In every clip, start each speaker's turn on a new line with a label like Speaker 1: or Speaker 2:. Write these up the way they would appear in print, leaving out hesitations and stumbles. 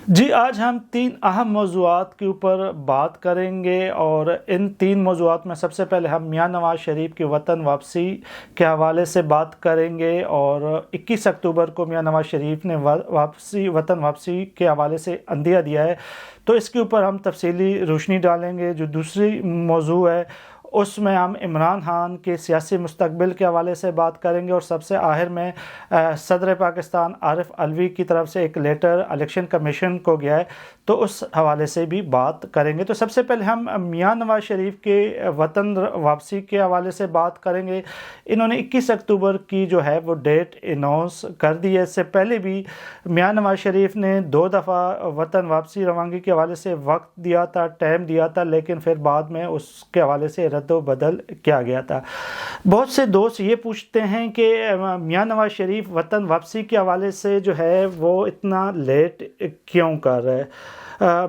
Speaker 1: جی آج ہم 3 اہم موضوعات کے اوپر بات کریں گے، اور ان 3 موضوعات میں سب سے پہلے ہم میاں نواز شریف کی وطن واپسی کے حوالے سے بات کریں گے، اور 21 اکتوبر کو میاں نواز شریف نے وطن واپسی کے حوالے سے عندیہ دیا ہے، تو اس کے اوپر ہم تفصیلی روشنی ڈالیں گے۔ جو دوسری موضوع ہے اس میں ہم عمران خان کے سیاسی مستقبل کے حوالے سے بات کریں گے، اور سب سے آخر میں صدر پاکستان عارف علوی کی طرف سے ایک لیٹر الیکشن کمیشن کو گیا ہے، تو اس حوالے سے بھی بات کریں گے۔ تو سب سے پہلے ہم میاں نواز شریف کے وطن واپسی کے حوالے سے بات کریں گے۔ انہوں نے 21 اکتوبر کی جو ہے وہ ڈیٹ اناؤنس کر دی ہے۔ اس سے پہلے بھی میاں نواز شریف نے 2 دفعہ وطن واپسی روانگی کے حوالے سے وقت دیا تھا، ٹائم دیا تھا، لیکن پھر بعد میں اس کے حوالے سے رد و بدل کیا گیا تھا۔ بہت سے دوست یہ پوچھتے ہیں کہ میاں نواز شریف وطن واپسی کے حوالے سے جو ہے وہ اتنا لیٹ کیوں کر رہا ہے؟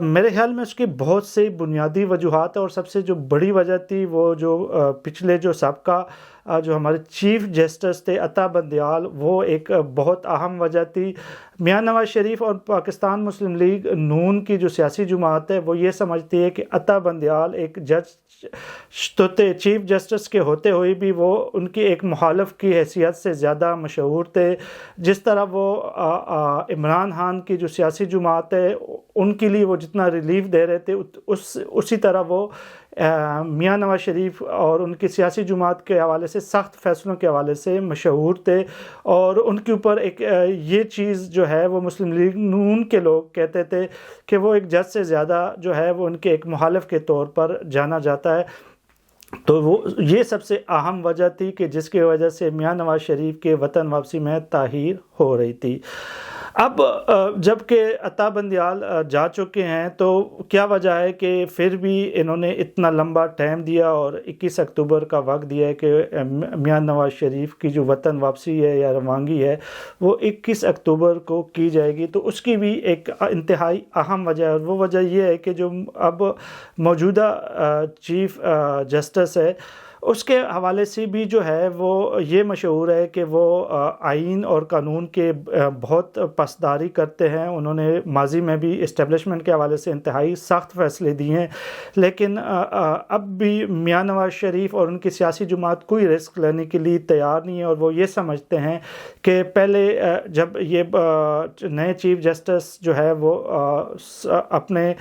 Speaker 1: میرے خیال میں اس کی بہت سی بنیادی وجوہات ہیں، اور سب سے جو بڑی وجہ تھی وہ جو پچھلے جو سابقہ جو ہمارے چیف جسٹس تھے عطا بندیال، وہ ایک بہت اہم وجہ تھی۔ میاں نواز شریف اور پاکستان مسلم لیگ نون کی جو سیاسی جماعت ہے وہ یہ سمجھتی ہے کہ عطا بندیال ایک جج تو تھے، چیف جسٹس کے ہوتے ہوئے بھی وہ ان کی ایک مخالف کی حیثیت سے زیادہ مشہور تھے۔ جس طرح وہ عمران خان کی جو سیاسی جماعت ہے ان کے لیے وہ جتنا ریلیف دے رہے تھے، اسی طرح وہ میاں نواز شریف اور ان کی سیاسی جماعت کے حوالے سے سخت فیصلوں کے حوالے سے مشہور تھے، اور ان کے اوپر ایک یہ چیز جو ہے وہ مسلم لیگ نون کے لوگ کہتے تھے کہ وہ ایک جج سے زیادہ جو ہے وہ ان کے ایک مخالف کے طور پر جانا جاتا ہے۔ تو وہ یہ سب سے اہم وجہ تھی کہ جس کی وجہ سے میاں نواز شریف کے وطن واپسی میں تاخیر ہو رہی تھی۔ اب جب کہ عطا بندیال جا چکے ہیں تو کیا وجہ ہے کہ پھر بھی انہوں نے اتنا لمبا ٹائم دیا اور 21 اکتوبر کا وقت دیا ہے کہ میاں نواز شریف کی جو وطن واپسی ہے یا روانگی ہے وہ 21 اکتوبر کو کی جائے گی؟ تو اس کی بھی ایک انتہائی اہم وجہ ہے، اور وہ وجہ یہ ہے کہ جو اب موجودہ چیف جسٹس ہے اس کے حوالے سے بھی جو ہے وہ یہ مشہور ہے کہ وہ آئین اور قانون کے بہت پاسداری کرتے ہیں۔ انہوں نے ماضی میں بھی اسٹیبلشمنٹ کے حوالے سے انتہائی سخت فیصلے دیے ہیں، لیکن اب بھی میاں نواز شریف اور ان کی سیاسی جماعت کوئی رسک لینے کے لیے تیار نہیں ہے، اور وہ یہ سمجھتے ہیں کہ پہلے جب یہ نئے چیف جسٹس جو ہے وہ اپنے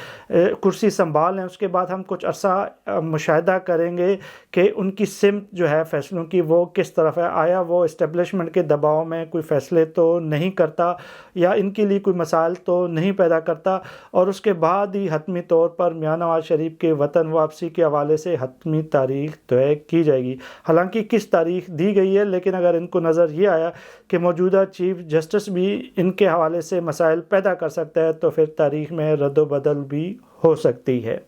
Speaker 1: کرسی سنبھال لیں اس کے بعد ہم کچھ عرصہ مشاہدہ کریں گے کہ ان کی سمت جو ہے فیصلوں کی وہ کس طرف ہے۔ آیا وہ اسٹیبلشمنٹ کے دباؤ میں کوئی فیصلے تو نہیں کرتا، یا ان کے لیے کوئی مسائل تو نہیں پیدا کرتا، اور اس کے بعد ہی حتمی طور پر میاں نواز شریف کے وطن واپسی کے حوالے سے حتمی تاریخ طے کی جائے گی۔ حالانکہ کس تاریخ دی گئی ہے، لیکن اگر ان کو نظر یہ آیا کہ موجودہ چیف جسٹس بھی ان کے حوالے سے مسائل پیدا کر سکتا ہے تو پھر تاریخ میں رد و بدل بھی ہو سکتی ہے۔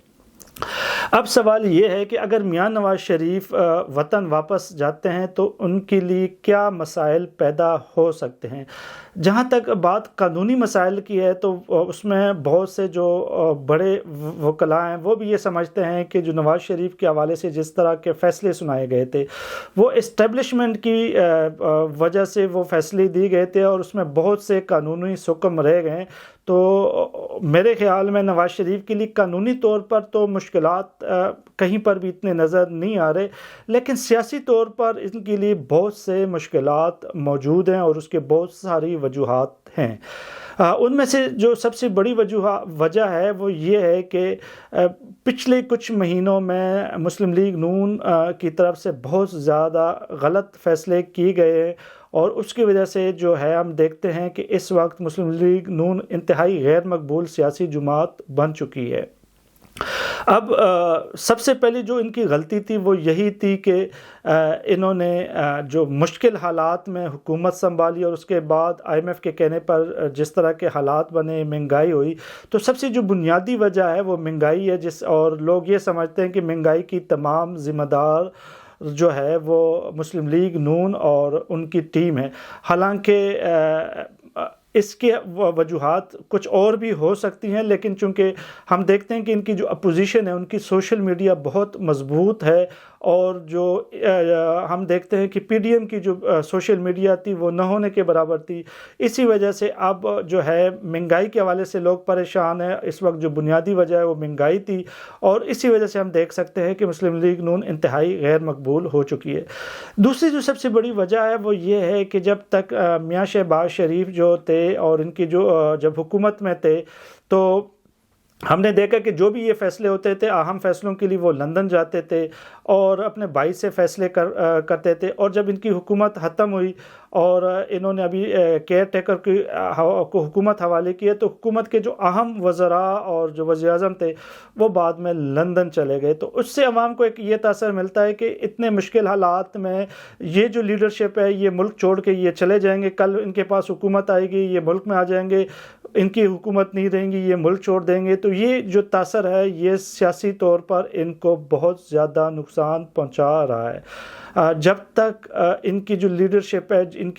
Speaker 1: اب سوال یہ ہے کہ اگر میاں نواز شریف وطن واپس جاتے ہیں تو ان کے لیے کیا مسائل پیدا ہو سکتے ہیں؟ جہاں تک بات قانونی مسائل کی ہے تو اس میں بہت سے جو بڑے وکلاء ہیں وہ بھی یہ سمجھتے ہیں کہ جو نواز شریف کے حوالے سے جس طرح کے فیصلے سنائے گئے تھے وہ اسٹیبلشمنٹ کی وجہ سے وہ فیصلے دیے گئے تھے، اور اس میں بہت سے قانونی حکم رہ گئے۔ تو میرے خیال میں نواز شریف کے لیے قانونی طور پر تو مشکلات کہیں پر بھی اتنے نظر نہیں آ رہے، لیکن سیاسی طور پر ان کے لیے بہت سے مشکلات موجود ہیں، اور اس کے بہت ساری وجوہات ہیں۔ ان میں سے جو سب سے بڑی وجہ ہے وہ یہ ہے کہ پچھلے کچھ مہینوں میں مسلم لیگ نون کی طرف سے بہت زیادہ غلط فیصلے کیے گئے ہیں، اور اس کی وجہ سے جو ہے ہم دیکھتے ہیں کہ اس وقت مسلم لیگ نون انتہائی غیر مقبول سیاسی جماعت بن چکی ہے۔ اب سب سے پہلی جو ان کی غلطی تھی وہ یہی تھی کہ انہوں نے جو مشکل حالات میں حکومت سنبھالی، اور اس کے بعد IMF کے کہنے پر جس طرح کے حالات بنے، مہنگائی ہوئی، تو سب سے جو بنیادی وجہ ہے وہ مہنگائی ہے، اور لوگ یہ سمجھتے ہیں کہ مہنگائی کی تمام ذمہ دار جو ہے وہ مسلم لیگ نون اور ان کی ٹیم ہے۔ حالانکہ اس کے وجوہات کچھ اور بھی ہو سکتی ہیں، لیکن چونکہ ہم دیکھتے ہیں کہ ان کی جو اپوزیشن ہے ان کی سوشل میڈیا بہت مضبوط ہے، اور جو ہم دیکھتے ہیں کہ پی ڈی ایم کی جو سوشل میڈیا تھی وہ نہ ہونے کے برابر تھی۔ اسی وجہ سے اب جو ہے مہنگائی کے حوالے سے لوگ پریشان ہیں، اس وقت جو بنیادی وجہ ہے وہ مہنگائی تھی، اور اسی وجہ سے ہم دیکھ سکتے ہیں کہ مسلم لیگ نون انتہائی غیر مقبول ہو چکی ہے۔ دوسری جو سب سے بڑی وجہ ہے وہ یہ ہے کہ جب تک میاں شہباز شریف جو تھے اور ان کی جو جب حکومت میں تھے، تو ہم نے دیکھا کہ جو بھی یہ فیصلے ہوتے تھے، اہم فیصلوں کے لیے وہ لندن جاتے تھے اور اپنے بھائی سے فیصلے کرتے تھے، اور جب ان کی حکومت ختم ہوئی اور انہوں نے ابھی کیئر ٹیکر کو حکومت حوالے کی ہے، تو حکومت کے جو اہم وزراء اور جو وزیر اعظم تھے وہ بعد میں لندن چلے گئے۔ تو اس سے عوام کو ایک یہ تاثر ملتا ہے کہ اتنے مشکل حالات میں یہ جو لیڈرشپ ہے یہ ملک چھوڑ کے یہ چلے جائیں گے، کل ان کے پاس حکومت آئے گی، یہ ملک میں آ جائیں گے، ان کی حکومت نہیں رہیں گی، یہ ملک چھوڑ دیں گے۔ تو یہ جو تاثر ہے یہ سیاسی طور پر ان کو بہت زیادہ نقصان پہنچا رہا ہے۔ جب تک ان کی جو لیڈرشپ ہے، ان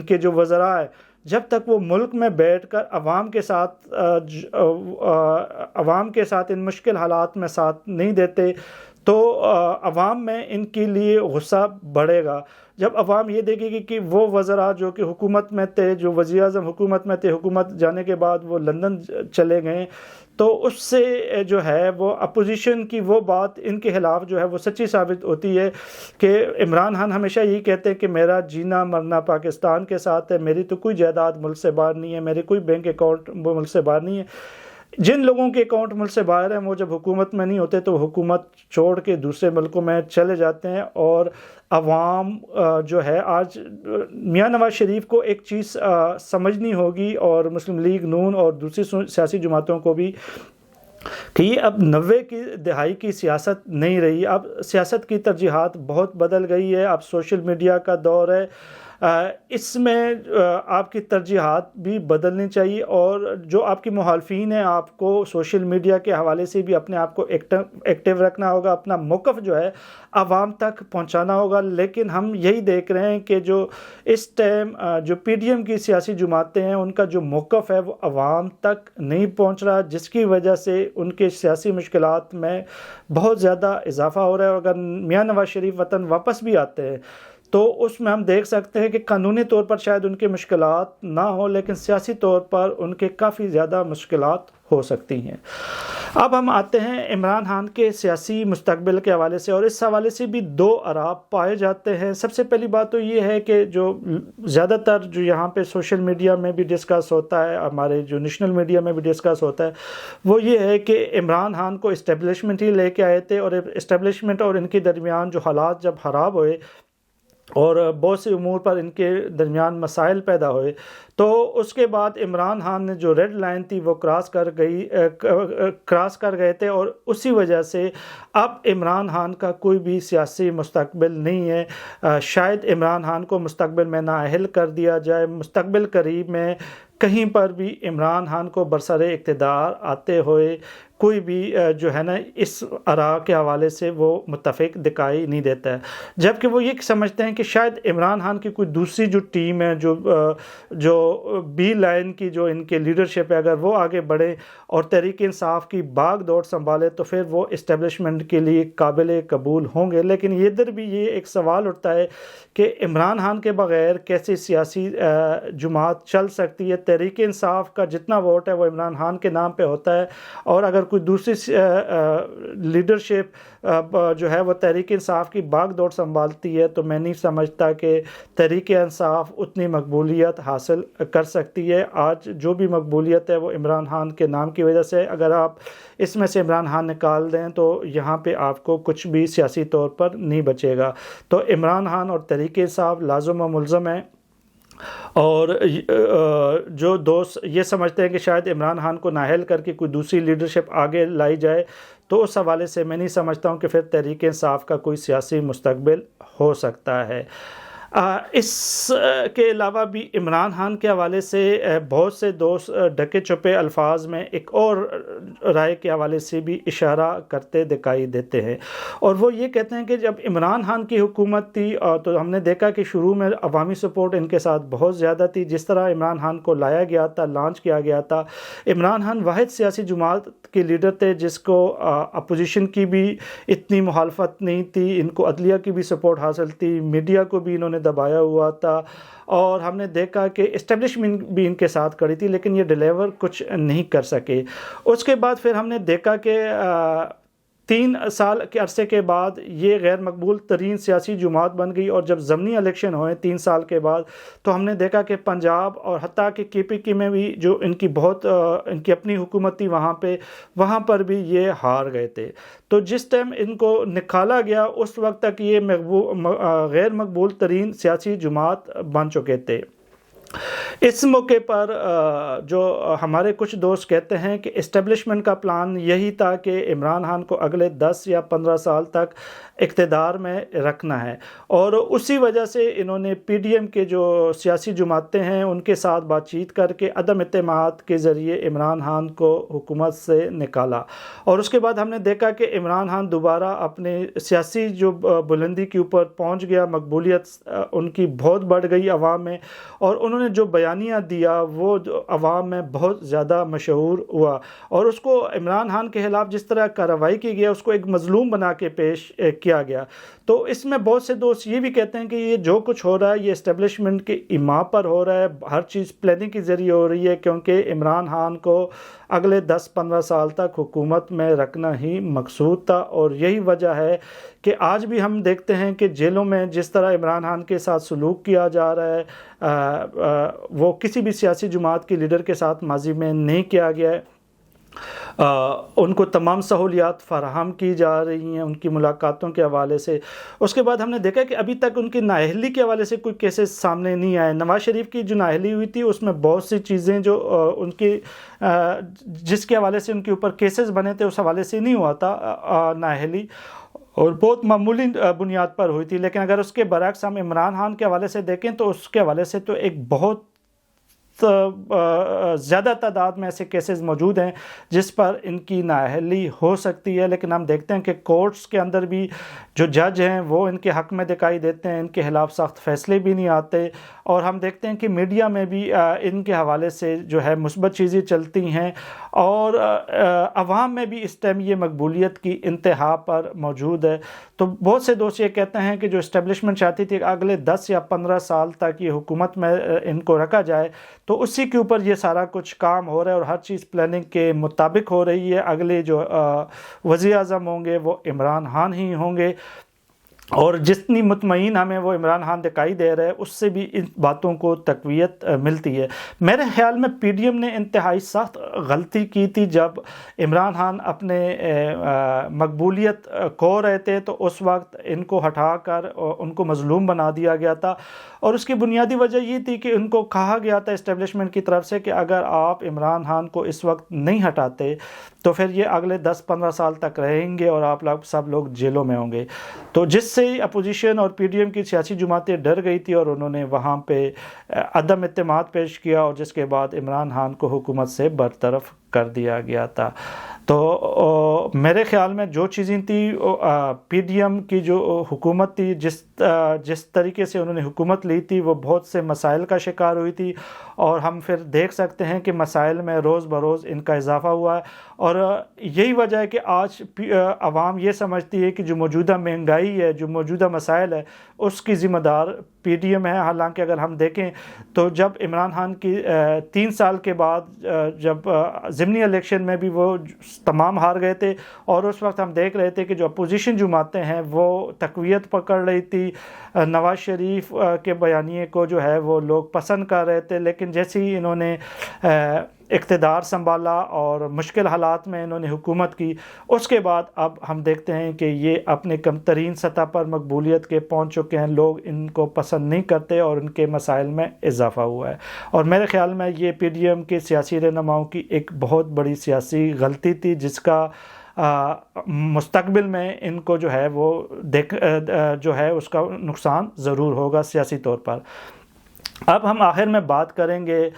Speaker 1: کے جو وزراء ہیں، جب تک وہ ملک میں بیٹھ کر عوام کے ساتھ ان مشکل حالات میں ساتھ نہیں دیتے، تو عوام میں ان کے لیے غصہ بڑھے گا۔ جب عوام یہ دیکھے گی کہ وہ وزراء جو کہ حکومت میں تھے، جو وزیر اعظم حکومت میں تھے، حکومت جانے کے بعد وہ لندن چلے گئے، تو اس سے جو ہے وہ اپوزیشن کی وہ بات ان کے خلاف جو ہے وہ سچی ثابت ہوتی ہے کہ عمران خان ہمیشہ یہی کہتے ہیں کہ میرا جینا مرنا پاکستان کے ساتھ ہے، میری تو کوئی جائیداد ملک سے باہر نہیں ہے، میری کوئی بینک اکاؤنٹ وہ ملک سے باہر نہیں ہے۔ جن لوگوں کے اکاؤنٹ ملک سے باہر ہیں وہ جب حکومت میں نہیں ہوتے تو حکومت چھوڑ کے دوسرے ملکوں میں چلے جاتے ہیں، اور عوام جو ہے آج میاں نواز شریف کو ایک چیز سمجھنی ہوگی، اور مسلم لیگ نون اور دوسری سیاسی جماعتوں کو بھی، کہ یہ اب 90 کی دہائی کی سیاست نہیں رہی، اب سیاست کی ترجیحات بہت بدل گئی ہے، اب سوشل میڈیا کا دور ہے۔ اس میں آپ کی ترجیحات بھی بدلنی چاہیے، اور جو آپ کی مخالفین ہیں آپ کو سوشل میڈیا کے حوالے سے بھی اپنے آپ کو ایکٹیو رکھنا ہوگا، اپنا موقف جو ہے عوام تک پہنچانا ہوگا۔ لیکن ہم یہی دیکھ رہے ہیں کہ جو اس ٹائم جو پی ڈی ایم کی سیاسی جماعتیں ہیں ان کا جو موقف ہے وہ عوام تک نہیں پہنچ رہا، جس کی وجہ سے ان کے سیاسی مشکلات میں بہت زیادہ اضافہ ہو رہا ہے۔ اور اگر میاں نواز شریف وطن واپس بھی آتے ہیں تو اس میں ہم دیکھ سکتے ہیں کہ قانونی طور پر شاید ان کے مشکلات نہ ہوں، لیکن سیاسی طور پر ان کے کافی زیادہ مشکلات ہو سکتی ہیں۔ اب ہم آتے ہیں عمران خان کے سیاسی مستقبل کے حوالے سے، اور اس حوالے سے بھی دو آراء پائے جاتے ہیں۔ سب سے پہلی بات تو یہ ہے کہ جو زیادہ تر جو یہاں پہ سوشل میڈیا میں بھی ڈسکس ہوتا ہے، ہمارے جو نیشنل میڈیا میں بھی ڈسکس ہوتا ہے، وہ یہ ہے کہ عمران خان کو اسٹیبلشمنٹ ہی لے کے آئے تھے، اور اسٹیبلشمنٹ اور ان کے درمیان جو حالات جب خراب ہوئے اور بہت سے امور پر ان کے درمیان مسائل پیدا ہوئے، تو اس کے بعد عمران خان نے جو ریڈ لائن تھی وہ کراس کر گئے تھے، اور اسی وجہ سے اب عمران خان کا کوئی بھی سیاسی مستقبل نہیں ہے۔ شاید عمران خان کو مستقبل میں نااہل کر دیا جائے، مستقبل قریب میں کہیں پر بھی عمران خان کو برسر اقتدار آتے ہوئے کوئی بھی جو ہے نا اس آراء کے حوالے سے وہ متفق دکھائی نہیں دیتا ہے، جبکہ وہ یہ سمجھتے ہیں کہ شاید عمران خان کی کوئی دوسری جو ٹیم ہے، جو بی لائن کی جو ان کے لیڈرشپ ہے، اگر وہ آگے بڑھے اور تحریک انصاف کی باغ دوڑ سنبھالے تو پھر وہ اسٹیبلشمنٹ کے لیے قابل قبول ہوں گے۔ لیکن ادھر بھی یہ ایک سوال اٹھتا ہے کہ عمران خان کے بغیر کیسے سیاسی جماعت چل سکتی ہے؟ تحریک انصاف کا جتنا ووٹ ہے وہ عمران خان کے نام پہ ہوتا ہے، اور اگر کوئی دوسری لیڈرشپ جو ہے وہ تحریک انصاف کی باغ دوڑ سنبھالتی ہے تو میں نہیں سمجھتا کہ تحریک انصاف اتنی مقبولیت حاصل کر سکتی ہے۔ آج جو بھی مقبولیت ہے وہ عمران خان کے نام کی وجہ سے، اگر آپ اس میں سے عمران خان نکال دیں تو یہاں پہ آپ کو کچھ بھی سیاسی طور پر نہیں بچے گا۔ تو عمران خان اور تحریک انصاف لازم و ملزم ہیں، اور جو دوست یہ سمجھتے ہیں کہ شاید عمران خان کو نااہل کر کے کوئی دوسری لیڈرشپ آگے لائی جائے، تو اس حوالے سے میں نہیں سمجھتا ہوں کہ پھر تحریک انصاف کا کوئی سیاسی مستقبل ہو سکتا ہے۔ اس کے علاوہ بھی عمران خان کے حوالے سے بہت سے دوست ڈھکے چھپے الفاظ میں ایک اور رائے کے حوالے سے بھی اشارہ کرتے دکھائی دیتے ہیں، اور وہ یہ کہتے ہیں کہ جب عمران خان کی حکومت تھی تو ہم نے دیکھا کہ شروع میں عوامی سپورٹ ان کے ساتھ بہت زیادہ تھی. جس طرح عمران خان کو لایا گیا تھا، لانچ کیا گیا تھا، عمران خان واحد سیاسی جماعت کے لیڈر تھے جس کو اپوزیشن کی بھی اتنی مخالفت نہیں تھی، ان کو عدلیہ کی بھی سپورٹ حاصل تھی، میڈیا کو بھی انہوں نے دبایا ہوا تھا، اور ہم نے دیکھا کہ اسٹیبلشمنٹ بھی ان کے ساتھ کھڑی تھی، لیکن یہ ڈیلیور کچھ نہیں کر سکے. اس کے بعد پھر ہم نے دیکھا کہ 3 سال کے عرصے کے بعد یہ غیر مقبول ترین سیاسی جماعت بن گئی، اور جب ضمنی الیکشن ہوئے 3 سال کے بعد تو ہم نے دیکھا کہ پنجاب اور حتیٰ کہ KPK میں بھی جو ان کی اپنی حکومت تھی وہاں پر بھی یہ ہار گئے تھے. تو جس ٹائم ان کو نکالا گیا اس وقت تک یہ غیر مقبول ترین سیاسی جماعت بن چکے تھے. اس موقع پر جو ہمارے کچھ دوست کہتے ہیں کہ اسٹیبلشمنٹ کا پلان یہی تھا کہ عمران خان کو اگلے 10 یا 15 سال تک اقتدار میں رکھنا ہے، اور اسی وجہ سے انہوں نے PDM کے جو سیاسی جماعتیں ہیں ان کے ساتھ بات چیت کر کے عدم اعتماد کے ذریعے عمران خان کو حکومت سے نکالا. اور اس کے بعد ہم نے دیکھا کہ عمران خان دوبارہ اپنے سیاسی جو بلندی کے اوپر پہنچ گیا، مقبولیت ان کی بہت بڑھ گئی عوام میں، اور انہوں نے جو بیانیہ دیا وہ عوام میں بہت زیادہ مشہور ہوا، اور اس کو عمران خان کے خلاف جس طرح کارروائی کی گیا اس کو ایک مظلوم بنا کے پیش کیا گیا. تو اس میں بہت سے دوست یہ بھی کہتے ہیں کہ یہ جو کچھ ہو رہا ہے یہ اسٹیبلشمنٹ کے ایما پر ہو رہا ہے، ہر چیز پلاننگ کے ذریعے ہو رہی ہے، کیونکہ عمران خان کو اگلے 10-15 سال تک حکومت میں رکھنا ہی مقصود تھا. اور یہی وجہ ہے کہ آج بھی ہم دیکھتے ہیں کہ جیلوں میں جس طرح عمران خان کے ساتھ سلوک کیا جا رہا ہے وہ کسی بھی سیاسی جماعت کے لیڈر کے ساتھ ماضی میں نہیں کیا گیا ہے. ان کو تمام سہولیات فراہم کی جا رہی ہیں ان کی ملاقاتوں کے حوالے سے. اس کے بعد ہم نے دیکھا کہ ابھی تک ان کی نااہلی کے حوالے سے کوئی کیسز سامنے نہیں آئے. نواز شریف کی جو نااہلی ہوئی تھی اس میں بہت سی چیزیں جو ان کی جس کے حوالے سے ان کے اوپر کیسز بنے تھے اس حوالے سے نہیں ہوا تھا نااہلی، اور بہت معمولی بنیاد پر ہوئی تھی. لیکن اگر اس کے برعکس ہم عمران خان کے حوالے سے دیکھیں تو اس کے حوالے سے تو ایک بہت زیادہ تعداد میں ایسے کیسز موجود ہیں جس پر ان کی نااہلی ہو سکتی ہے. لیکن ہم دیکھتے ہیں کہ کورٹس کے اندر بھی جو جج ہیں وہ ان کے حق میں دکھائی دیتے ہیں، ان کے خلاف سخت فیصلے بھی نہیں آتے، اور ہم دیکھتے ہیں کہ میڈیا میں بھی ان کے حوالے سے جو ہے مثبت چیزیں چلتی ہیں، اور عوام میں بھی اس ٹائم یہ مقبولیت کی انتہا پر موجود ہے. تو بہت سے دوست یہ کہتے ہیں کہ جو اسٹیبلشمنٹ چاہتی تھی کہ اگلے 10 یا 15 سال تک یہ حکومت میں ان کو رکھا جائے، تو اسی کے اوپر یہ سارا کچھ کام ہو رہا ہے اور ہر چیز پلاننگ کے مطابق ہو رہی ہے. اگلے جو وزیر اعظم ہوں گے وہ عمران خان ہی ہوں گے، اور جتنی مطمئن ہمیں وہ عمران خان دکھائی دے رہے ہیں اس سے بھی ان باتوں کو تقویت ملتی ہے. میرے خیال میں PDM نے انتہائی سخت غلطی کی تھی جب عمران خان اپنے مقبولیت کھو رہے تھے، تو اس وقت ان کو ہٹا کر ان کو مظلوم بنا دیا گیا تھا. اور اس کی بنیادی وجہ یہ تھی کہ ان کو کہا گیا تھا اسٹیبلشمنٹ کی طرف سے کہ اگر آپ عمران خان کو اس وقت نہیں ہٹاتے تو پھر یہ اگلے 10-15 سال تک رہیں گے اور آپ سب لوگ جیلوں میں ہوں گے. تو جس سے اپوزیشن اور PDM کی سیاسی جماعتیں ڈر گئی تھی اور انہوں نے وہاں پہ عدم اعتماد پیش کیا، اور جس کے بعد عمران خان کو حکومت سے برطرف کر دیا گیا تھا. تو میرے خیال میں جو چیزیں تھیں PDM کی جو حکومت تھی جس طریقے سے انہوں نے حکومت لی تھی وہ بہت سے مسائل کا شکار ہوئی تھی، اور ہم پھر دیکھ سکتے ہیں کہ مسائل میں روز بروز ان کا اضافہ ہوا ہے. اور یہی وجہ ہے کہ آج عوام یہ سمجھتی ہے کہ جو موجودہ مہنگائی ہے، جو موجودہ مسائل ہے، اس کی ذمہ دار PDM ہے. حالانکہ اگر ہم دیکھیں تو جب عمران خان کی 3 سال کے بعد جب ضمنی الیکشن میں بھی وہ تمام ہار گئے تھے، اور اس وقت ہم دیکھ رہے تھے کہ جو اپوزیشن جماعتیں ہیں وہ تقویت پکڑ رہی تھی، نواز شریف کے بیانیے کو جو ہے وہ لوگ پسند کر رہے تھے. لیکن جیسے ہی انہوں نے اقتدار سنبھالا اور مشکل حالات میں انہوں نے حکومت کی، اس کے بعد اب ہم دیکھتے ہیں کہ یہ اپنے کم ترین سطح پر مقبولیت کے پہنچ چکے ہیں. لوگ ان کو پسند نہیں کرتے اور ان کے مسائل میں اضافہ ہوا ہے. اور میرے خیال میں یہ PDM کے سیاسی رہنماؤں کی ایک بہت بڑی سیاسی غلطی تھی، جس کا مستقبل میں ان کو جو ہے وہ جو ہے اس کا نقصان ضرور ہوگا سیاسی طور پر۔ اب ہم آخر میں بات کریں گے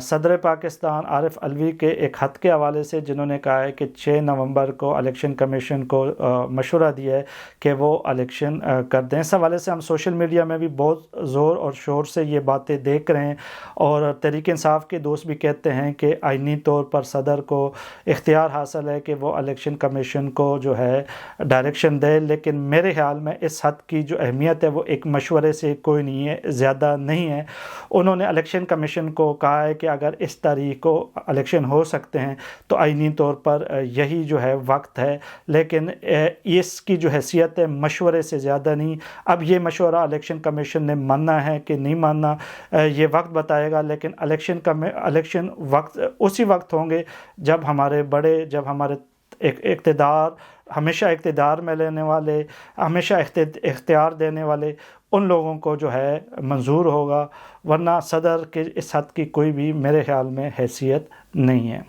Speaker 1: صدر پاکستان عارف علوی کے ایک خط کے حوالے سے، جنہوں نے کہا ہے کہ 6 نومبر کو الیکشن کمیشن کو مشورہ دیا ہے کہ وہ الیکشن کر دیں۔ اس حوالے سے ہم سوشل میڈیا میں بھی بہت زور اور شور سے یہ باتیں دیکھ رہے ہیں، اور تحریک انصاف کے دوست بھی کہتے ہیں کہ آئینی طور پر صدر کو اختیار حاصل ہے کہ وہ الیکشن کمیشن کو جو ہے ڈائریکشن دے، لیکن میرے خیال میں اس حد کی جو اہمیت ہے وہ ایک مشورے سے کوئی نہیں ہے، زیادہ نہیں ہے۔ انہوں نے الیکشن کمیشن کو کہا ہے کہ اگر اس تاریخ کو الیکشن ہو سکتے ہیں تو آئینی طور پر یہی جو ہے وقت ہے، لیکن اس کی جو حیثیت ہے مشورے سے زیادہ نہیں۔ اب یہ مشورہ الیکشن کمیشن نے ماننا ہے کہ نہیں ماننا یہ وقت بتائے گا، لیکن الیکشن وقت اسی وقت ہوں گے جب ہمارے اقتدار ہمیشہ اقتدار میں لینے والے، ہمیشہ اختیار دینے والے ان لوگوں کو جو ہے منظور ہوگا، ورنہ صدر کے اس حد کی کوئی بھی میرے خیال میں حیثیت نہیں ہے۔